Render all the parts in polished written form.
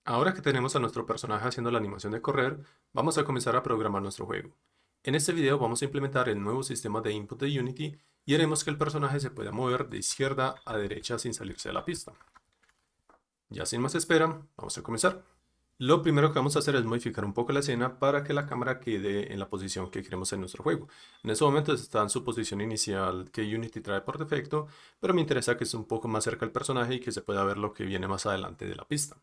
Ahora que tenemos a nuestro personaje haciendo la animación de correr, vamos a comenzar a programar nuestro juego. En este video vamos a implementar el nuevo sistema de input de Unity y haremos que el personaje se pueda mover de izquierda a derecha sin salirse de la pista. Ya sin más espera, vamos a comenzar. Lo primero que vamos a hacer es modificar un poco la escena para que la cámara quede en la posición que queremos en nuestro juego. En este momento está en su posición inicial que Unity trae por defecto, pero me interesa que esté un poco más cerca del personaje y que se pueda ver lo que viene más adelante de la pista.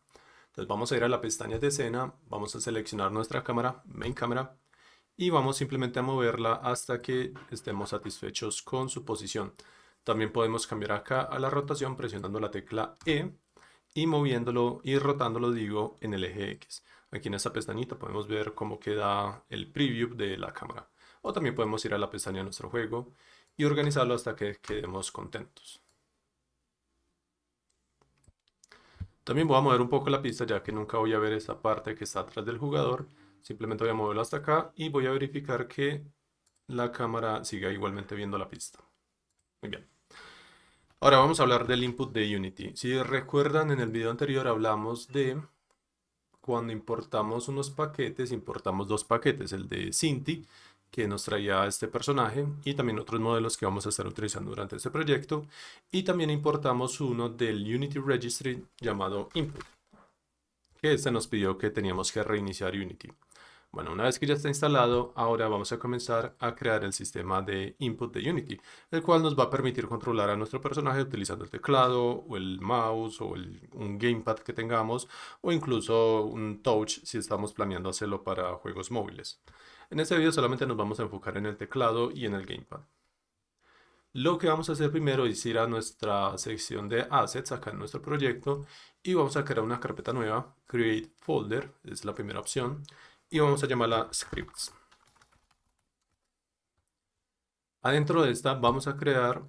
Entonces vamos a ir a la pestaña de escena, vamos a seleccionar nuestra cámara, main cámara, y vamos simplemente a moverla hasta que estemos satisfechos con su posición. También podemos cambiar acá a la rotación presionando la tecla E y moviéndolo y rotándolo, digo, en el eje X. Aquí en esta pestañita podemos ver cómo queda el preview de la cámara. O también podemos ir a la pestaña de nuestro juego y organizarlo hasta que quedemos contentos. También voy a mover un poco la pista ya que nunca voy a ver esa parte que está atrás del jugador. Simplemente voy a moverlo hasta acá y voy a verificar que la cámara siga igualmente viendo la pista. Muy bien. Ahora vamos a hablar del input de Unity. Si recuerdan, en el video anterior hablamos de cuando importamos unos paquetes, importamos dos paquetes, el de Cinti, que nos traía este personaje, y también otros modelos que vamos a estar utilizando durante este proyecto, y también importamos uno del Unity Registry llamado input, que este nos pidió que teníamos que reiniciar Unity. Bueno, una vez que ya está instalado, ahora vamos a comenzar a crear el sistema de input de Unity, el cual nos va a permitir controlar a nuestro personaje utilizando el teclado o el mouse o un gamepad que tengamos o incluso un touch si estamos planeando hacerlo para juegos móviles. En este video solamente nos vamos a enfocar en el teclado y en el gamepad. Lo que vamos a hacer primero es ir a nuestra sección de assets acá en nuestro proyecto y vamos a crear una carpeta nueva, create folder, es la primera opción, y vamos a llamarla scripts. Adentro de esta vamos a crear,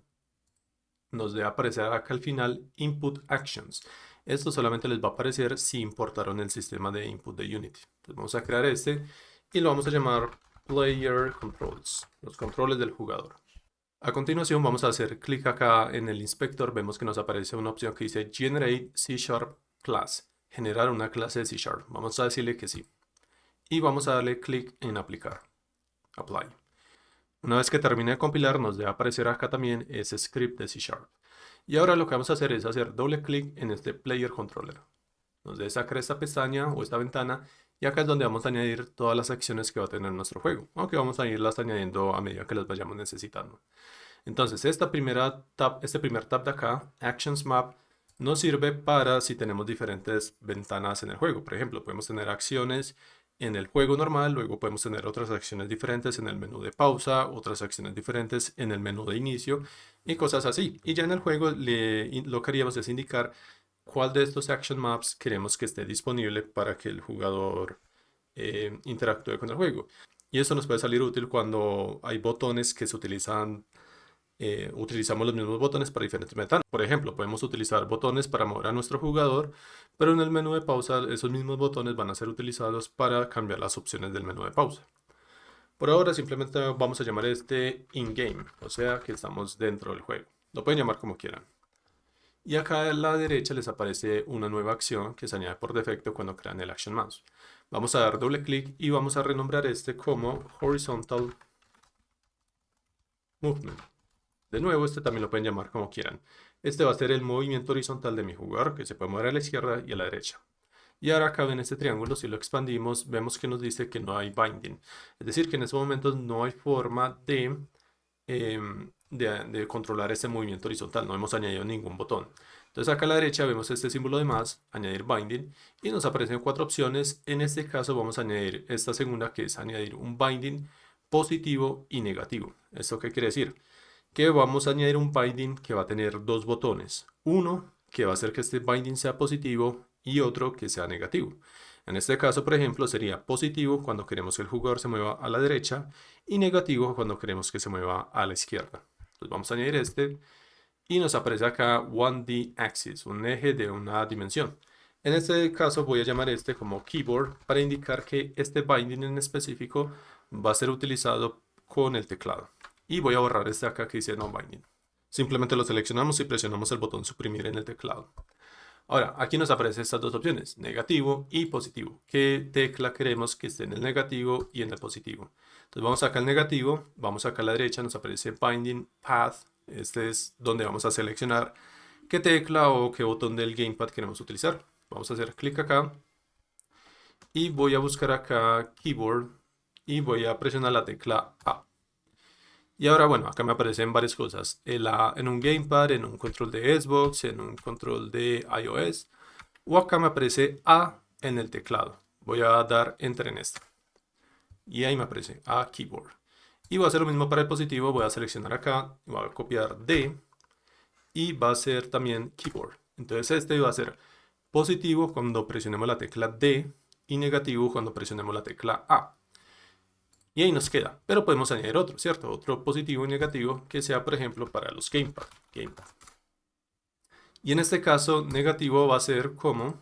nos debe aparecer acá al final, input actions. Esto solamente les va a aparecer si importaron el sistema de input de Unity. Entonces vamos a crear este y lo vamos a llamar player controls, los controles del jugador. A continuación vamos a hacer clic acá en el inspector, vemos que nos aparece una opción que dice Generate C# Class, generar una clase de C#. Vamos a decirle que sí. Y vamos a darle clic en aplicar, apply. Una vez que termine de compilar nos debe aparecer acá también ese script de C#. Y ahora lo que vamos a hacer es hacer doble clic en este player controller. Nos debe sacar esta pestaña o esta ventana y acá es donde vamos a añadir todas las acciones que va a tener nuestro juego, aunque vamos a irlas añadiendo a medida que las vayamos necesitando. Entonces, este primer tab de acá, Actions Map, nos sirve para si tenemos diferentes ventanas en el juego. Por ejemplo, podemos tener acciones en el juego normal, luego podemos tener otras acciones diferentes en el menú de pausa, otras acciones diferentes en el menú de inicio y cosas así. Y ya en el juego lo que haríamos es indicar cuál de estos Action Maps queremos que esté disponible para que el jugador interactúe con el juego. Y esto nos puede salir útil cuando hay botones que se utilizamos los mismos botones para diferentes ventanas. Por ejemplo, podemos utilizar botones para mover a nuestro jugador, pero en el menú de pausa esos mismos botones van a ser utilizados para cambiar las opciones del menú de pausa. Por ahora simplemente vamos a llamar este in-game, o sea que estamos dentro del juego. Lo pueden llamar como quieran. Y acá a la derecha les aparece una nueva acción que se añade por defecto cuando crean el Action Mouse. Vamos a dar doble clic y vamos a renombrar este como Horizontal Movement. De nuevo, este también lo pueden llamar como quieran. Este va a ser el movimiento horizontal de mi jugador, que se puede mover a la izquierda y a la derecha. Y ahora acá en este triángulo, si lo expandimos, vemos que nos dice que no hay binding. Es decir, que en estos momentos no hay forma de controlar este movimiento horizontal. No hemos añadido ningún botón. Entonces acá a la derecha vemos este símbolo de más, añadir binding, y nos aparecen cuatro opciones. En este caso vamos a añadir esta segunda, que es añadir un binding positivo y negativo. ¿Esto qué quiere decir? Que vamos a añadir un binding que va a tener dos botones. Uno que va a hacer que este binding sea positivo y otro que sea negativo. En este caso, por ejemplo, sería positivo cuando queremos que el jugador se mueva a la derecha y negativo cuando queremos que se mueva a la izquierda. Entonces vamos a añadir este y nos aparece acá 1D axis, un eje de una dimensión. En este caso voy a llamar este como keyboard para indicar que este binding en específico va a ser utilizado con el teclado. Y voy a borrar este acá que dice no binding. Simplemente lo seleccionamos y presionamos el botón suprimir en el teclado. Ahora, aquí nos aparecen estas dos opciones, negativo y positivo. ¿Qué tecla queremos que esté en el negativo y en el positivo? Entonces vamos acá al negativo, vamos acá a la derecha, nos aparece Binding Path. Este es donde vamos a seleccionar qué tecla o qué botón del gamepad queremos utilizar. Vamos a hacer clic acá y voy a buscar acá Keyboard y voy a presionar la tecla A. Y ahora, bueno, acá me aparecen varias cosas. En un gamepad, en un control de Xbox, en un control de iOS. O acá me aparece A en el teclado. Voy a dar Enter en esto. Y ahí me aparece A Keyboard. Y voy a hacer lo mismo para el positivo. Voy a seleccionar acá. Voy a copiar D. Y va a ser también Keyboard. Entonces este va a ser positivo cuando presionemos la tecla D. Y negativo cuando presionemos la tecla A. Y ahí nos queda. Pero podemos añadir otro, ¿cierto? Otro positivo y negativo que sea, por ejemplo, para los gamepad. Y en este caso, negativo va a ser como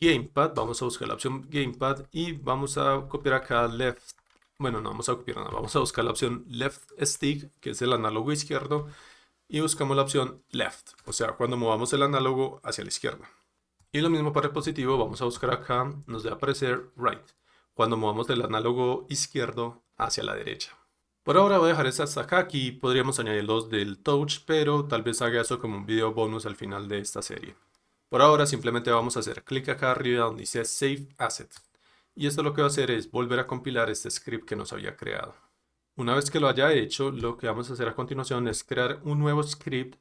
gamepad. Vamos a buscar la opción gamepad y vamos a copiar acá left. Bueno, no vamos a copiar nada. Vamos a buscar la opción left stick, que es el análogo izquierdo. Y buscamos la opción left, o sea, cuando movamos el análogo hacia la izquierda. Y lo mismo para el positivo, vamos a buscar acá, nos debe aparecer right, cuando movamos el análogo izquierdo hacia la derecha. Por ahora voy a dejar hasta acá, aquí podríamos añadir los del touch, pero tal vez haga eso como un video bonus al final de esta serie. Por ahora simplemente vamos a hacer clic acá arriba donde dice Save Asset. Y esto lo que va a hacer es volver a compilar este script que nos había creado. Una vez que lo haya hecho, lo que vamos a hacer a continuación es crear un nuevo script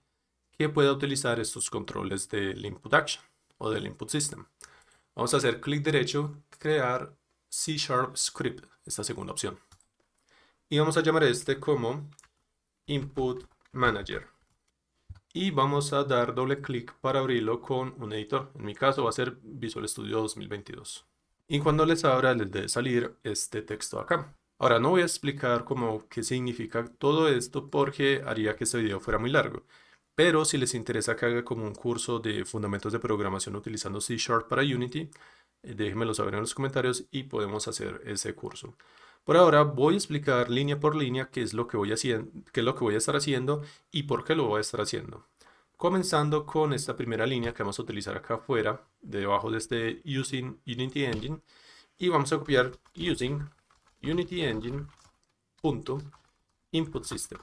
que pueda utilizar estos controles del input action o del input system. Vamos a hacer clic derecho, crear C# script, esta segunda opción. Y vamos a llamar este como input manager. Y vamos a dar doble clic para abrirlo con un editor. En mi caso va a ser Visual Studio 2022. Y cuando les abra les debe salir este texto acá. Ahora no voy a explicar cómo qué significa todo esto porque haría que este video fuera muy largo. Pero si les interesa que haga como un curso de fundamentos de programación utilizando C# para Unity, déjenmelo saber en los comentarios y podemos hacer ese curso. Por ahora voy a explicar línea por línea qué es lo que voy a estar haciendo y por qué lo voy a estar haciendo. Comenzando con esta primera línea que vamos a utilizar acá afuera, debajo de este Using Unity Engine, y vamos a copiar Using Unity Engine .input system.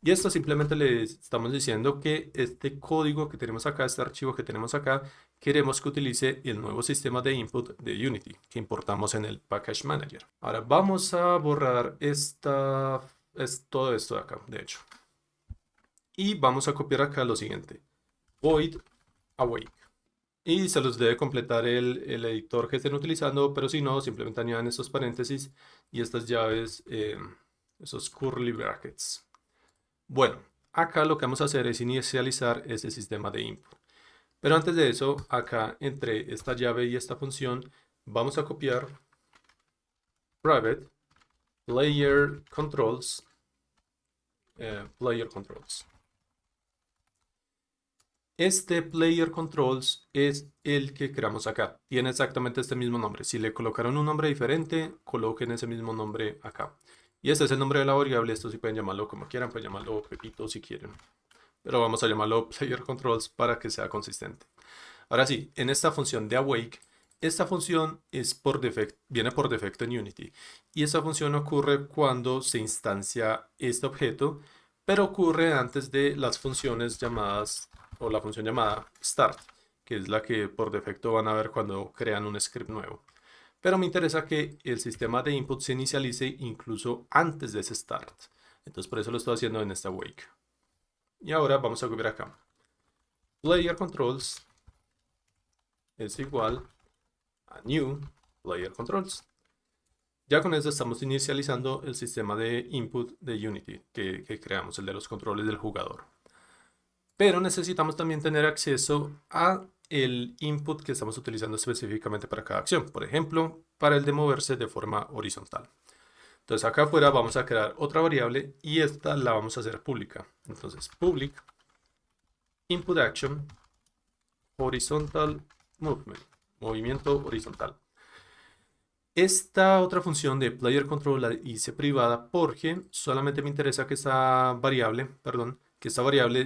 Y esto simplemente le estamos diciendo que este código que tenemos acá, este archivo que tenemos acá, queremos que utilice el nuevo sistema de input de Unity que importamos en el Package Manager. Ahora vamos a borrar todo esto de acá, de hecho. Y vamos a copiar acá lo siguiente. Void awake. Y se los debe completar el editor que estén utilizando, pero si no, simplemente añadan estos paréntesis y estas llaves, esos curly brackets. Bueno, acá lo que vamos a hacer es inicializar ese sistema de input. Pero antes de eso, acá entre esta llave y esta función, vamos a copiar private player controls. Este player controls es el que creamos acá. Tiene exactamente este mismo nombre. Si le colocaron un nombre diferente, coloquen ese mismo nombre acá. Y este es el nombre de la variable. Esto sí pueden llamarlo como quieran. Pueden llamarlo Pepito si quieren. Pero vamos a llamarlo player controls para que sea consistente. Ahora sí, en esta función de awake, esta función viene por defecto en Unity. Y esta función ocurre cuando se instancia este objeto, pero ocurre antes de las funciones llamadas, o la función llamada start, que es la que por defecto van a ver cuando crean un script nuevo. Pero me interesa que el sistema de input se inicialice incluso antes de ese start. Entonces por eso lo estoy haciendo en esta wake. Y ahora vamos a copiar acá. Player controls es igual a new player controls. Ya con eso estamos inicializando el sistema de input de Unity que creamos, el de los controles del jugador. Pero necesitamos también tener acceso a el input que estamos utilizando específicamente para cada acción. Por ejemplo, para el de moverse de forma horizontal. Entonces acá afuera vamos a crear otra variable y esta la vamos a hacer pública. Entonces public input action horizontal movement, movimiento horizontal. Esta otra función de player control la hice privada porque solamente me interesa que esta variable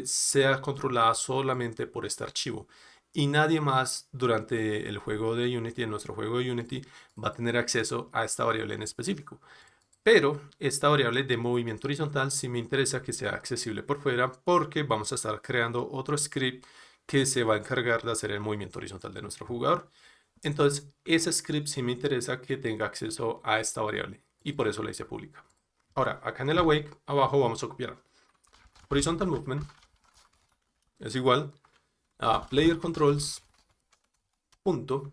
sea controlada solamente por este archivo. y nadie más durante el juego de Unity, en nuestro juego de Unity, va a tener acceso a esta variable en específico. Pero esta variable de movimiento horizontal sí me interesa que sea accesible por fuera porque vamos a estar creando otro script que se va a encargar de hacer el movimiento horizontal de nuestro jugador. Entonces, ese script sí me interesa que tenga acceso a esta variable y por eso la hice pública. Ahora, acá en el awake, abajo vamos a copiar horizontal movement es igual a player controls punto,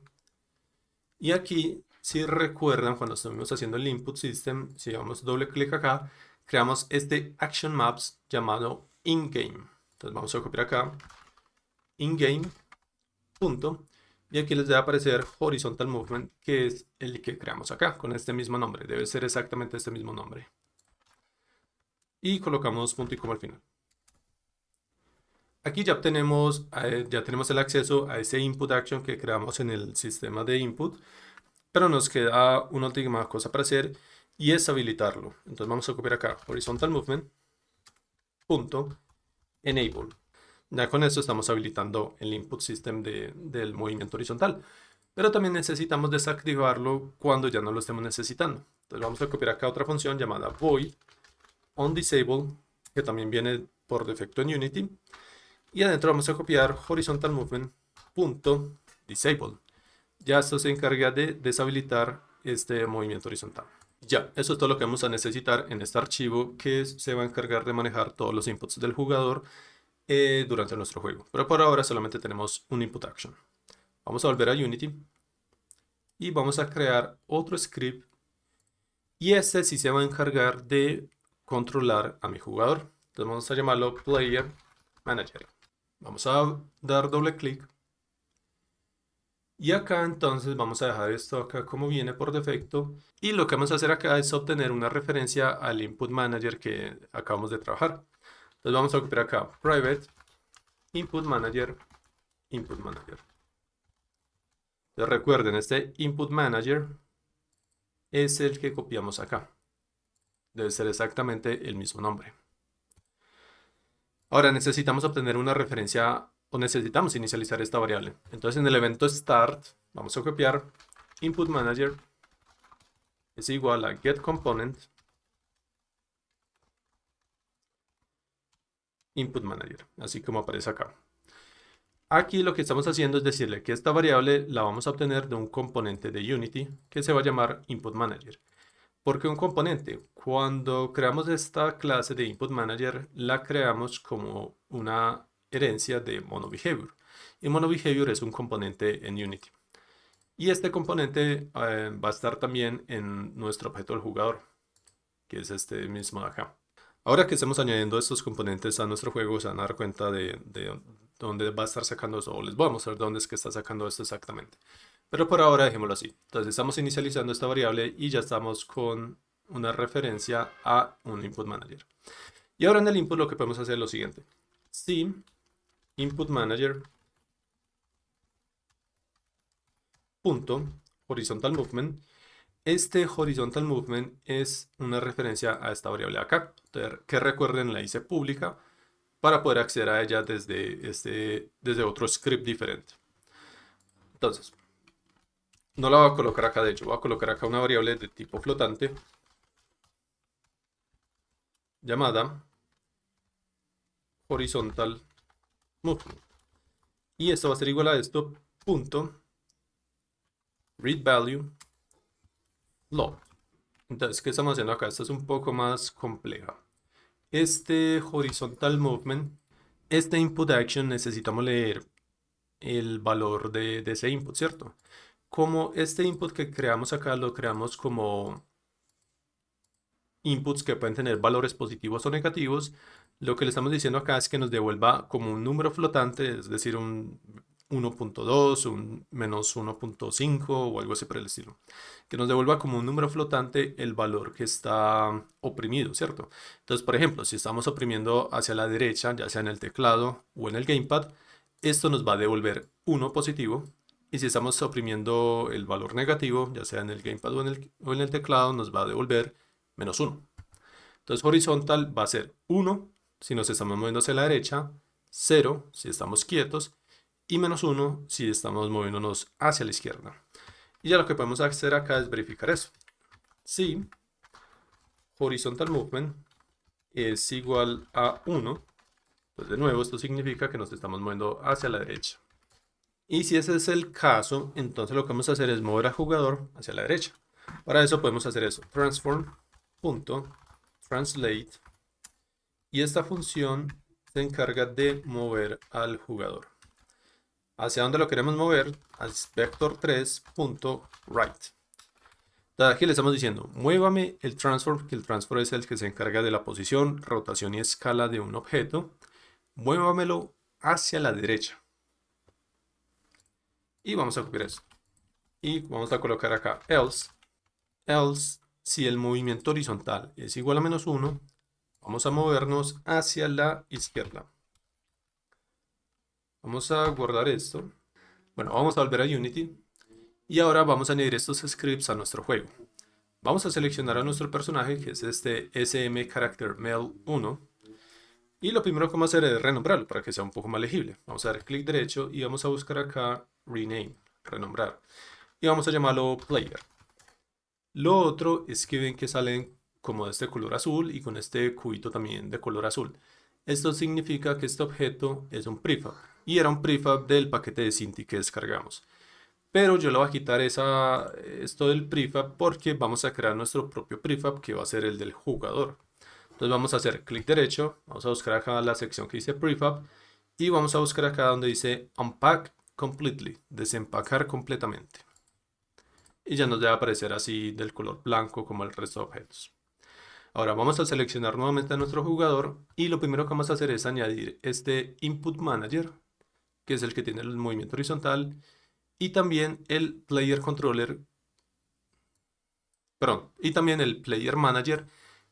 y aquí si recuerdan cuando estuvimos haciendo el input system, si damos doble clic acá, creamos este action maps llamado in-game. Entonces vamos a copiar acá in-game punto, y aquí les debe aparecer horizontal movement, que es el que creamos acá con este mismo nombre. Debe ser exactamente este mismo nombre. Y colocamos punto y coma al final. Aquí ya tenemos el acceso a ese input action que creamos en el sistema de input, pero nos queda una última cosa para hacer y es habilitarlo. Entonces vamos a copiar acá horizontal movement punto enable. Ya con esto estamos habilitando el input system del movimiento horizontal, pero también necesitamos desactivarlo cuando ya no lo estemos necesitando. Entonces vamos a copiar acá otra función llamada void onDisable, que también viene por defecto en Unity. Y adentro vamos a copiar horizontal movement punto disable. Ya esto se encarga de deshabilitar este movimiento horizontal. Ya, eso es todo lo que vamos a necesitar en este archivo que se va a encargar de manejar todos los inputs del jugador durante nuestro juego. Pero por ahora solamente tenemos un input action. Vamos a volver a Unity y vamos a crear otro script y este sí se va a encargar de controlar a mi jugador. Entonces vamos a llamarlo player manager. Vamos a dar doble clic. Y acá entonces vamos a dejar esto acá como viene por defecto. Y lo que vamos a hacer acá es obtener una referencia al input manager que acabamos de trabajar. Entonces vamos a copiar acá private input manager, input manager. Entonces recuerden, este input manager es el que copiamos acá. Debe ser exactamente el mismo nombre. Ahora necesitamos obtener una referencia o necesitamos inicializar esta variable. Entonces en el evento start vamos a copiar input manager es igual a getComponent input manager, así como aparece acá. Aquí lo que estamos haciendo es decirle que esta variable la vamos a obtener de un componente de Unity que se va a llamar input manager. ¿Por qué un componente? Cuando creamos esta clase de input manager, la creamos como una herencia de monoBehavior. Y monoBehavior es un componente en Unity. Y este componente va a estar también en nuestro objeto del jugador, que es este mismo de acá. Ahora que estamos añadiendo estos componentes a nuestro juego, se van a dar cuenta de dónde va a estar sacando eso, o les voy a mostrar dónde es que está sacando esto exactamente. Pero por ahora dejémoslo así. Entonces estamos inicializando esta variable y ya estamos con una referencia a un input manager. Y ahora en el input lo que podemos hacer es lo siguiente. Si input manager punto horizontal movement, este horizontal movement es una referencia a esta variable de acá, que recuerden la hice pública para poder acceder a ella desde otro script diferente. Entonces, no la voy a colocar acá, de hecho, voy a colocar acá una variable de tipo flotante llamada horizontal movement. Y esto va a ser igual a esto, punto read value float. Entonces, ¿qué estamos haciendo acá? Esto es un poco más compleja. Este horizontal movement, este input action necesitamos leer el valor de ese input, ¿cierto? Como este input que creamos acá lo creamos como inputs que pueden tener valores positivos o negativos, lo que le estamos diciendo acá es que nos devuelva como un número flotante, es decir, un 1.2, un menos 1.5 o algo así por el estilo. Que nos devuelva como un número flotante el valor que está oprimido, ¿cierto? Entonces, por ejemplo, si estamos oprimiendo hacia la derecha, ya sea en el teclado o en el gamepad, esto nos va a devolver 1 positivo. Y si estamos oprimiendo el valor negativo, ya sea en el gamepad o en el teclado, nos va a devolver menos 1. Entonces horizontal va a ser 1 si nos estamos moviendo hacia la derecha, 0 si estamos quietos y -1 si estamos moviéndonos hacia la izquierda. Y ya lo que podemos hacer acá es verificar eso. Si horizontal movement es igual a 1, pues de nuevo esto significa que nos estamos moviendo hacia la derecha. Y si ese es el caso, entonces lo que vamos a hacer es mover al jugador hacia la derecha. Para eso podemos hacer eso, transform.translate, y esta función se encarga de mover al jugador. ¿Hacia dónde lo queremos mover? Al vector3.right. Aquí le estamos diciendo, muévame el transform, que el transform es el que se encarga de la posición, rotación y escala de un objeto. Muévamelo hacia la derecha. Y vamos a copiar eso. Y vamos a colocar acá else. Else, si el movimiento horizontal es igual a -1, vamos a movernos hacia la izquierda. Vamos a guardar esto. Bueno, vamos a volver a Unity. Y ahora vamos a añadir estos scripts a nuestro juego. Vamos a seleccionar a nuestro personaje, que es este SM Character Male 1. Y lo primero que vamos a hacer es renombrarlo para que sea un poco más legible. Vamos a dar clic derecho y vamos a buscar acá Rename, renombrar. Y vamos a llamarlo Player. Lo otro es que ven que salen como de este color azul y con este cubito también de color azul. Esto significa que este objeto es un prefab y era un prefab del paquete de Cinti que descargamos. Pero yo le voy a quitar esto del prefab porque vamos a crear nuestro propio prefab que va a ser el del jugador. Entonces vamos a hacer clic derecho, vamos a buscar acá la sección que dice prefab y vamos a buscar acá donde dice unpack completely, desempacar completamente. Y ya nos debe aparecer así del color blanco como el resto de objetos. Ahora vamos a seleccionar nuevamente a nuestro jugador y lo primero que vamos a hacer es añadir este input manager, que es el que tiene el movimiento horizontal, y también el player controller, perdón, y también el player manager,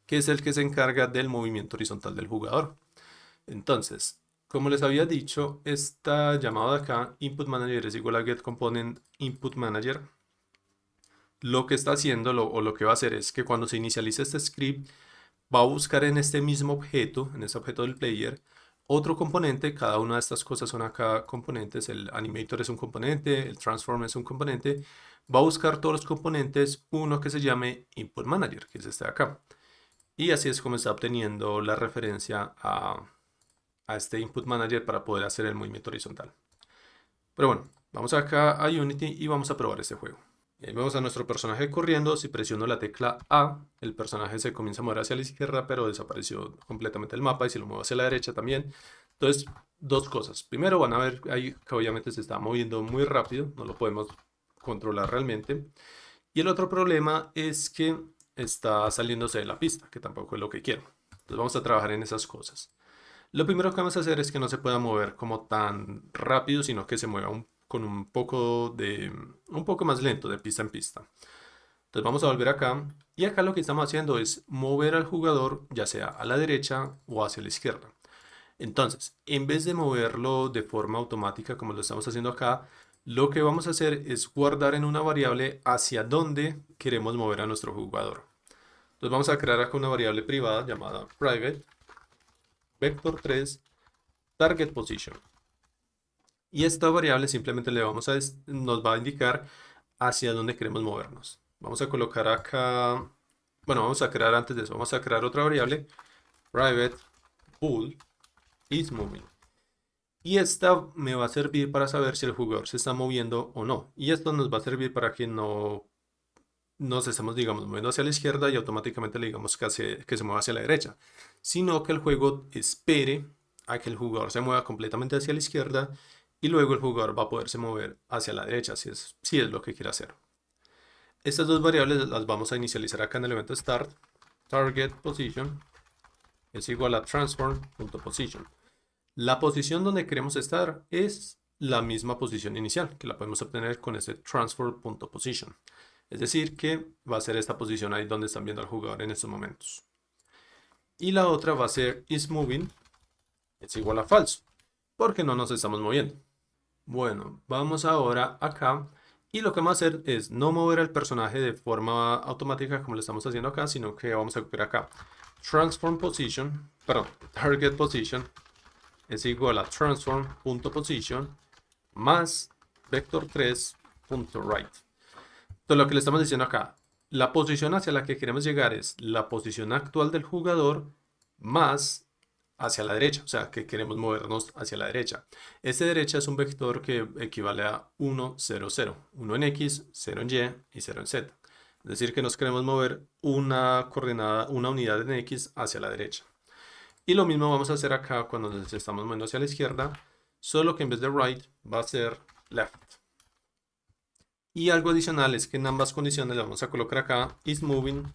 que es el que se encarga del movimiento horizontal del jugador. Entonces, como les había dicho, esta llamada de acá, input manager es igual a get component input manager. Lo que está haciendo o lo que va a hacer es que cuando se inicialice este script, va a buscar en este mismo objeto, en este objeto del player, otro componente. Cada una de estas cosas son acá componentes. El animator es un componente, el transform es un componente. Va a buscar todos los componentes, uno que se llame input manager, que es este de acá. Y así es como está obteniendo la referencia a este input manager para poder hacer el movimiento horizontal. Pero bueno, vamos acá a Unity y vamos a probar este juego. Ahí vemos a nuestro personaje corriendo. Si presiono la tecla A, el personaje se comienza a mover hacia la izquierda, pero desapareció completamente el mapa. Y si lo muevo hacia la derecha también. Entonces, dos cosas. Primero, van a ver ahí que obviamente se está moviendo muy rápido. No lo podemos controlar realmente. Y el otro problema es que está saliéndose de la pista, que tampoco es lo que quiero. Entonces vamos a trabajar en esas cosas. Lo primero que vamos a hacer es que no se pueda mover como tan rápido, sino que se mueva con un poco más lento de pista en pista. Entonces vamos a volver acá y acá lo que estamos haciendo es mover al jugador ya sea a la derecha o hacia la izquierda. Entonces, en vez de moverlo de forma automática como lo estamos haciendo acá, lo que vamos a hacer es guardar en una variable hacia dónde queremos mover a nuestro jugador. Entonces vamos a crear acá una variable privada llamada private vector3 target position. Y esta variable simplemente nos va a indicar hacia dónde queremos movernos. Vamos a colocar acá, bueno, vamos a crear antes de eso, vamos a crear otra variable, private bool is moving. Y esta me va a servir para saber si el jugador se está moviendo o no. Y esto nos va a servir para que no nos estemos, digamos, moviendo hacia la izquierda y automáticamente le digamos que se mueva hacia la derecha, sino que el juego espere a que el jugador se mueva completamente hacia la izquierda y luego el jugador va a poderse mover hacia la derecha si es lo que quiere hacer. Estas dos variables las vamos a inicializar acá en el evento start. Target position es igual a transform.position. La posición donde queremos estar es la misma posición inicial, que la podemos obtener con ese transform.position. Es decir, que va a ser esta posición ahí donde están viendo al jugador en estos momentos. Y la otra va a ser isMoving, es igual a falso, porque no nos estamos moviendo. Bueno, vamos ahora acá y lo que vamos a hacer es no mover al personaje de forma automática como lo estamos haciendo acá, sino que vamos a copiar acá. Target position es igual a transform.position más vector3.right. Entonces lo que le estamos diciendo acá, la posición hacia la que queremos llegar es la posición actual del jugador más hacia la derecha, o sea que queremos movernos hacia la derecha. Este derecha es un vector que equivale a 1, 0, 0. 1 en X, 0 en Y y 0 en Z. Es decir que nos queremos mover una coordenada, una unidad en X hacia la derecha. Y lo mismo vamos a hacer acá cuando nos estamos moviendo hacia la izquierda, solo que en vez de right va a ser left. Y algo adicional es que en ambas condiciones le vamos a colocar acá isMoving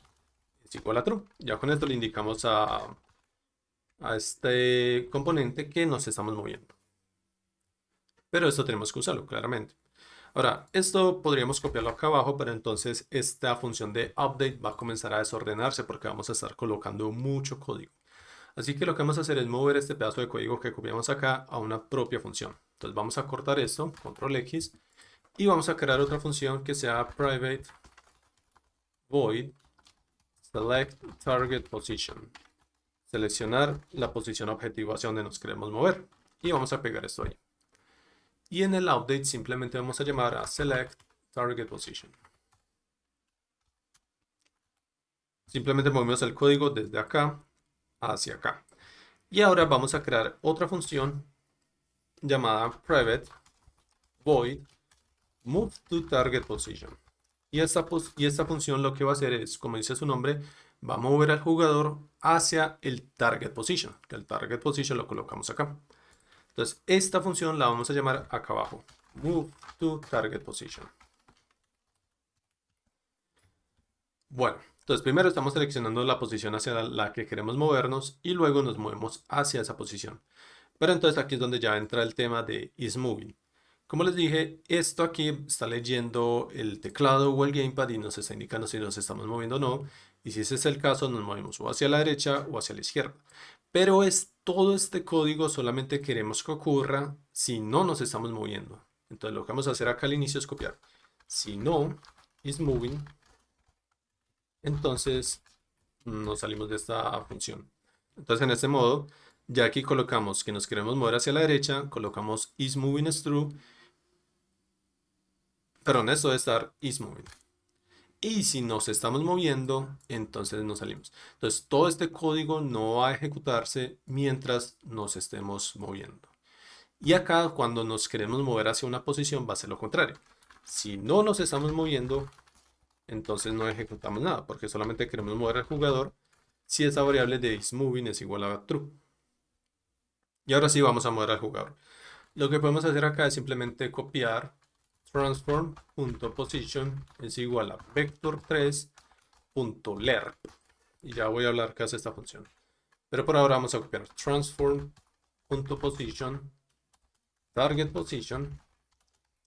es igual a true. Ya con esto le indicamos a este componente que nos estamos moviendo. Pero esto tenemos que usarlo claramente. Ahora, esto podríamos copiarlo acá abajo, pero entonces esta función de update va a comenzar a desordenarse porque vamos a estar colocando mucho código. Así que lo que vamos a hacer es mover este pedazo de código que copiamos acá a una propia función. Entonces vamos a cortar esto, control X, y vamos a crear otra función que sea private void select target position. Seleccionar la posición objetivo hacia donde nos queremos mover. Y vamos a pegar esto ahí. Y en el update simplemente vamos a llamar a select target position. Simplemente movemos el código desde acá hacia acá. Y ahora vamos a crear otra función llamada private void move to target position. Y esta función lo que va a hacer es, como dice su nombre, va a mover al jugador hacia el target position. Que el target position lo colocamos acá. Entonces, esta función la vamos a llamar acá abajo. Move to target position. Bueno, entonces primero estamos seleccionando la posición hacia la que queremos movernos y luego nos movemos hacia esa posición. Pero entonces aquí es donde ya entra el tema de isMoving. Como les dije, esto aquí está leyendo el teclado o el gamepad y nos está indicando si nos estamos moviendo o no. Y si ese es el caso, nos movemos o hacia la derecha o hacia la izquierda. Pero todo este código solamente queremos que ocurra si no nos estamos moviendo. Entonces lo que vamos a hacer acá al inicio es copiar. Si no is moving, entonces nos salimos de esta función. Entonces en este modo, ya aquí colocamos que nos queremos mover hacia la derecha, colocamos is moving is true. Perdón, esto debe estar is moving. Y si nos estamos moviendo, entonces nos salimos. Entonces todo este código no va a ejecutarse mientras nos estemos moviendo. Y acá cuando nos queremos mover hacia una posición va a ser lo contrario. Si no nos estamos moviendo, entonces no ejecutamos nada, porque solamente queremos mover al jugador si esa variable de isMoving es igual a true. Y ahora sí vamos a mover al jugador. Lo que podemos hacer acá es simplemente copiar transform.position es igual a vector3.lerp. Y ya voy a hablar qué hace esta función. Pero por ahora vamos a copiar transform.position target position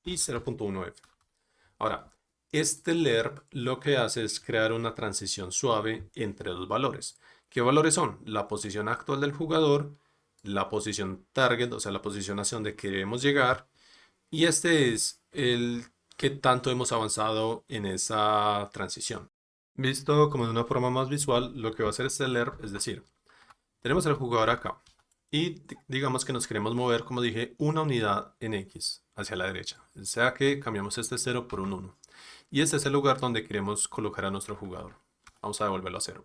y 0.1f. Ahora, este lerp lo que hace es crear una transición suave entre dos valores. ¿Qué valores son? La posición actual del jugador, la posición target, o sea, la posición hacia donde queremos llegar, y este es el que tanto hemos avanzado en esa transición. Visto como de una forma más visual, lo que va a hacer este lerp es decir, tenemos al jugador acá. Y digamos que nos queremos mover, como dije, una unidad en X hacia la derecha. O sea que cambiamos este 0 por un 1. Y este es el lugar donde queremos colocar a nuestro jugador. Vamos a devolverlo a 0.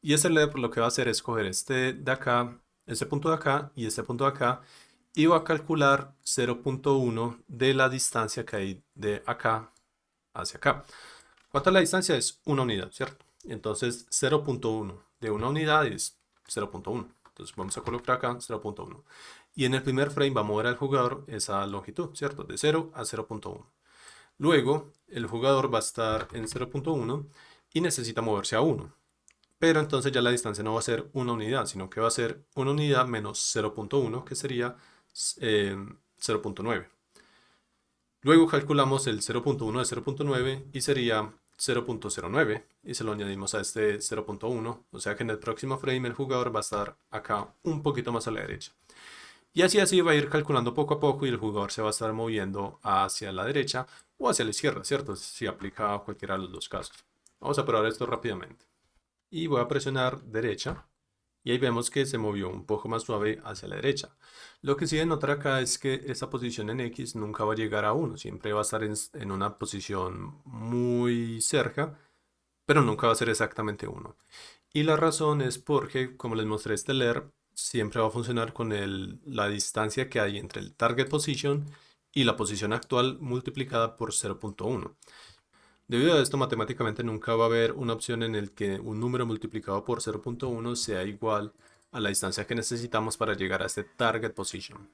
Y ese lerp lo que va a hacer es coger este de acá, este punto de acá y este punto de acá. Y va a calcular 0.1 de la distancia que hay de acá hacia acá. ¿Cuánto es la distancia? Es una unidad, ¿cierto? Entonces 0.1 de una unidad es 0.1. Entonces vamos a colocar acá 0.1. Y en el primer frame va a mover al jugador esa longitud, ¿cierto? De 0 a 0.1. Luego el jugador va a estar en 0.1 y necesita moverse a 1. Pero entonces ya la distancia no va a ser una unidad, sino que va a ser una unidad menos 0.1, que sería 0.9. Luego calculamos el 0.1 de 0.9 y sería 0.09 y se lo añadimos a este 0.1, o sea que en el próximo frame el jugador va a estar acá un poquito más a la derecha. Y así va a ir calculando poco a poco y el jugador se va a estar moviendo hacia la derecha o hacia la izquierda, ¿cierto? Si aplica a cualquiera de los dos casos. Vamos a probar esto rápidamente. Y voy a presionar derecha Y ahí vemos que se movió un poco más suave hacia la derecha. Lo que sí de notar acá es que esa posición en X nunca va a llegar a 1, siempre va a estar en una posición muy cerca, pero nunca va a ser exactamente 1. Y la razón es porque, como les mostré este ler, siempre va a funcionar con la distancia que hay entre el target position y la posición actual multiplicada por 0.1. Debido a esto, matemáticamente nunca va a haber una opción en el que un número multiplicado por 0.1 sea igual a la distancia que necesitamos para llegar a este target position.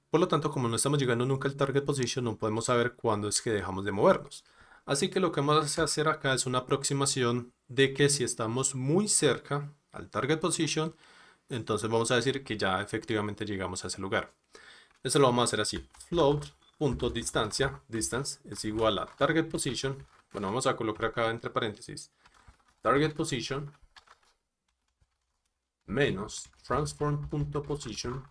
Por lo tanto, como no estamos llegando nunca al target position, no podemos saber cuándo es que dejamos de movernos. Así que lo que vamos a hacer acá es una aproximación de que si estamos muy cerca al target position, entonces vamos a decir que ya efectivamente llegamos a ese lugar. Eso lo vamos a hacer así. Float.distancia, distance, es igual a target position. Bueno, vamos a colocar acá entre paréntesis target position menos transform.position,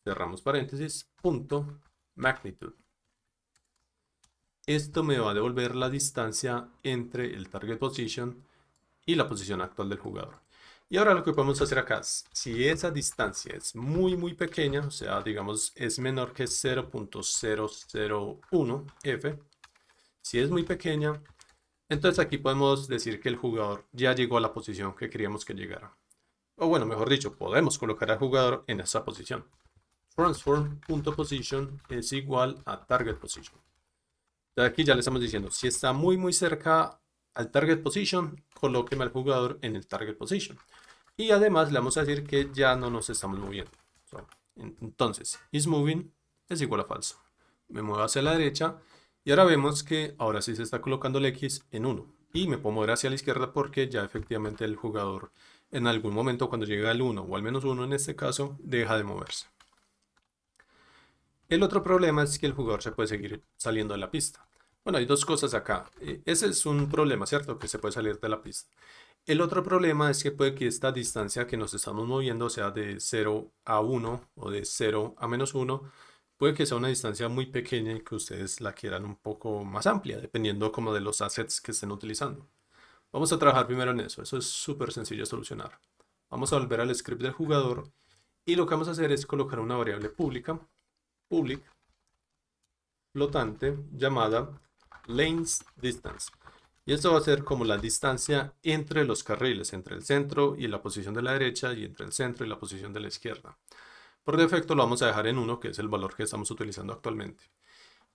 cerramos paréntesis, punto magnitude. Esto me va a devolver la distancia entre el target position y la posición actual del jugador. Y ahora lo que podemos hacer acá es, si esa distancia es muy pequeña, o sea, digamos es menor que 0.001 f, si es muy pequeña, entonces aquí podemos decir que el jugador ya llegó a la posición que queríamos que llegara. O bueno, mejor dicho, podemos colocar al jugador en esa posición. Transform.position es igual a target position. Entonces aquí ya le estamos diciendo, si está muy cerca al target position, colóqueme al jugador en el target position. Y además le vamos a decir que ya no nos estamos moviendo. Entonces, isMoving es igual a falso. Me muevo hacia la derecha y ahora vemos que ahora sí se está colocando el X en 1. Y me puedo mover hacia la izquierda porque ya efectivamente el jugador en algún momento cuando llega al 1 o al menos 1 en este caso, deja de moverse. El otro problema es que el jugador se puede seguir saliendo de la pista. Bueno, hay dos cosas acá. Ese es un problema, ¿cierto? Que se puede salir de la pista. El otro problema es que puede que esta distancia que nos estamos moviendo sea de 0 a 1 o de 0 a menos 1. Puede que sea una distancia muy pequeña y que ustedes la quieran un poco más amplia, dependiendo como de los assets que estén utilizando. Vamos a trabajar primero en eso. Eso es súper sencillo de solucionar. Vamos a volver al script del jugador y lo que vamos a hacer es colocar una variable pública, public, flotante, llamada lanes distance. Y esto va a ser como la distancia entre los carriles, entre el centro y la posición de la derecha y entre el centro y la posición de la izquierda. Por defecto lo vamos a dejar en 1, que es el valor que estamos utilizando actualmente.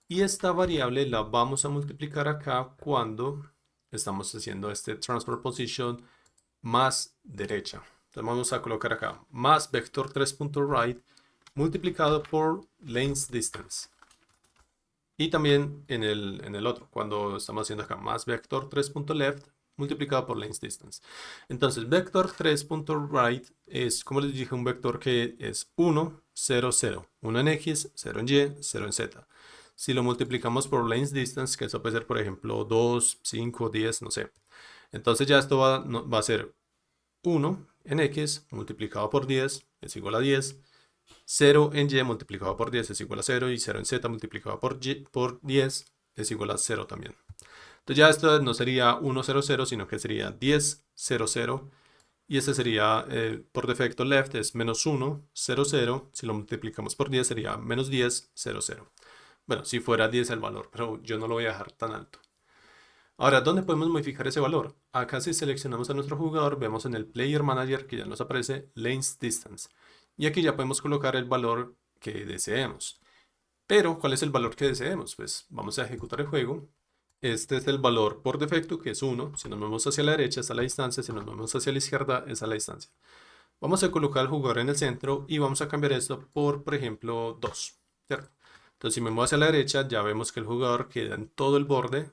Y esta variable la vamos a multiplicar acá cuando estamos haciendo este transfer position más derecha. Entonces vamos a colocar acá más vector 3.right multiplicado por lanes distance. Y también en el otro, cuando estamos haciendo acá más vector 3.left multiplicado por lanes distance. Entonces, vector 3.right es, como les dije, un vector que es 1, 0, 0. 1 en X, 0 en Y, 0 en Z. Si lo multiplicamos por lanes distance, que eso puede ser, por ejemplo, 2, 5, 10, no sé. Entonces ya esto va a ser 1 en X multiplicado por 10 es igual a 10. 0 en Y multiplicado por 10 es igual a 0 y 0 en Z multiplicado por 10 es igual a 0 también. Entonces ya esto no sería 1, 0, 0, sino que sería 10, 0, 0. Y este sería, por defecto, left es menos 1, 0, 0. Si lo multiplicamos por 10 sería menos 10, 0, 0. Bueno, si fuera 10 el valor, pero yo no lo voy a dejar tan alto. Ahora, ¿dónde podemos modificar ese valor? Acá si seleccionamos a nuestro jugador, vemos en el Player Manager que ya nos aparece Lanes Distance. Y aquí ya podemos colocar el valor que deseemos. Pero, ¿cuál es el valor que deseemos? Pues vamos a ejecutar el juego. Este es el valor por defecto, que es 1. Si nos movemos hacia la derecha, es a la distancia. Si nos movemos hacia la izquierda, es a la distancia. Vamos a colocar al jugador en el centro y vamos a cambiar esto por ejemplo, 2. ¿Cierto? Entonces, si me muevo hacia la derecha, ya vemos que el jugador queda en todo el borde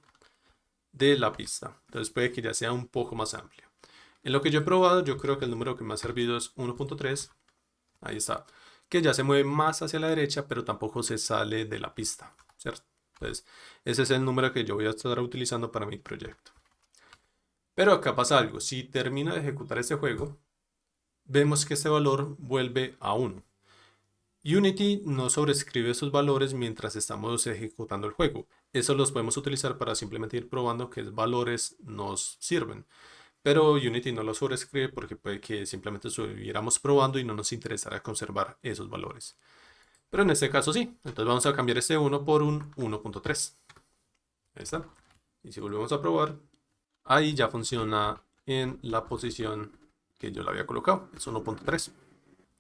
de la pista. Entonces puede que ya sea un poco más amplio. En lo que yo he probado, yo creo que el número que me ha servido es 1.3. Ahí está. Que ya se mueve más hacia la derecha, pero tampoco se sale de la pista, ¿cierto? Entonces, ese es el número que yo voy a estar utilizando para mi proyecto. Pero acá pasa algo. Si termino de ejecutar este juego, vemos que este valor vuelve a 1. Unity no sobrescribe esos valores mientras estamos ejecutando el juego. Eso los podemos utilizar para simplemente ir probando qué valores nos sirven. pero Unity no lo sobrescribe porque puede que simplemente estuviéramos probando y no nos interesara conservar esos valores. Pero en este caso sí, entonces vamos a cambiar este 1 por un 1.3. Ahí está. Y si volvemos a probar, ahí ya funciona en la posición que yo le había colocado, es 1.3.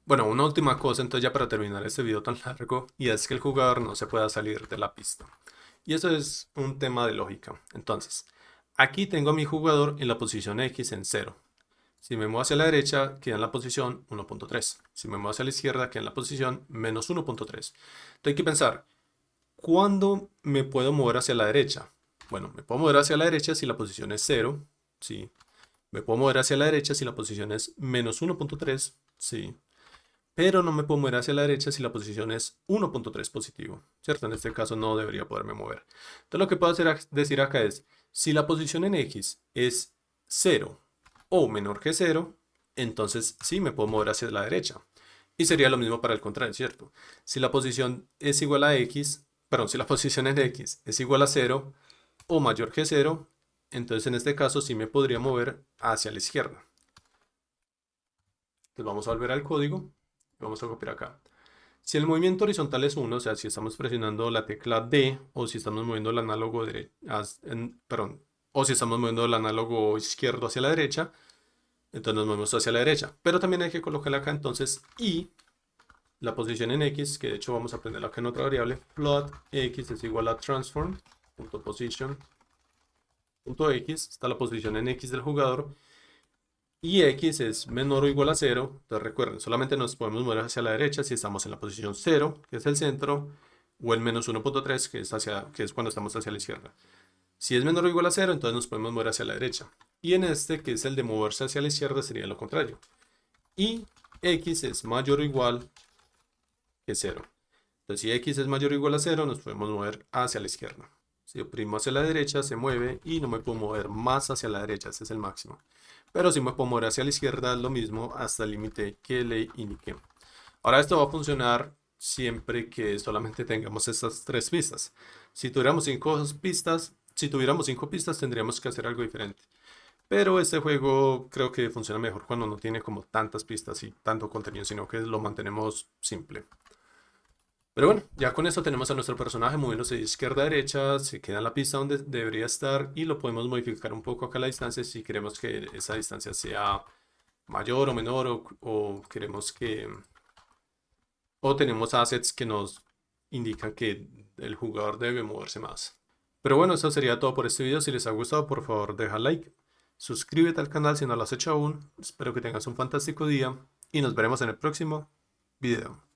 Bueno, una última cosa entonces ya para terminar este video tan largo, y es que el jugador no se pueda salir de la pista. Y eso es un tema de lógica. Entonces, aquí tengo a mi jugador en la posición X en 0. Si me muevo hacia la derecha, queda en la posición 1.3. Si me muevo hacia la izquierda, queda en la posición menos 1.3. Entonces hay que pensar, ¿cuándo me puedo mover hacia la derecha? Bueno, me puedo mover hacia la derecha si la posición es 0, sí. Me puedo mover hacia la derecha si la posición es menos 1.3, sí. Pero no me puedo mover hacia la derecha si la posición es 1.3 positivo, ¿cierto? En este caso no debería poderme mover. Entonces lo que puedo decir acá es, si la posición en X es 0 o menor que 0, entonces sí me puedo mover hacia la derecha. Y sería lo mismo para el contrario, ¿cierto? Si la posición es igual a X, perdón, si la posición en X es igual a 0 o mayor que 0, entonces en este caso sí me podría mover hacia la izquierda. Entonces vamos a volver al código. Vamos a copiar acá. Si el movimiento horizontal es 1, o sea, si estamos presionando la tecla D o si estamos moviendo el análogo perdón, o si estamos moviendo el análogo izquierdo hacia la derecha, entonces nos movemos hacia la derecha. Pero también hay que colocarle acá entonces y la posición en X, que de hecho vamos a aprender acá en otra variable, plot X es igual a transform.position.x, está la posición en X del jugador, y X es menor o igual a 0. Entonces recuerden, solamente nos podemos mover hacia la derecha si estamos en la posición 0, que es el centro, o el menos 1.3, que es cuando estamos hacia la izquierda. Si es menor o igual a 0, entonces nos podemos mover hacia la derecha. Y en este, que es el de moverse hacia la izquierda, sería lo contrario. Y X es mayor o igual que 0. Entonces si X es mayor o igual a 0, nos podemos mover hacia la izquierda. Si oprimo hacia la derecha, se mueve y no me puedo mover más hacia la derecha, ese es el máximo. Pero si me puedo mover hacia la izquierda, lo mismo hasta el límite que le indiqué. Ahora esto va a funcionar siempre que solamente tengamos estas 3 pistas. Si tuviéramos 5 pistas, tendríamos que hacer algo diferente. Pero este juego creo que funciona mejor cuando no tiene como tantas pistas y tanto contenido, sino que lo mantenemos simple. Pero bueno, ya con esto tenemos a nuestro personaje moviéndose de izquierda a derecha, se queda en la pista donde debería estar y lo podemos modificar un poco acá la distancia si queremos que esa distancia sea mayor o menor o queremos que... o tenemos assets que nos indican que el jugador debe moverse más. Pero bueno, eso sería todo por este video. Si les ha gustado, por favor deja like, suscríbete al canal si no lo has hecho aún. Espero que tengas un fantástico día y nos veremos en el próximo video.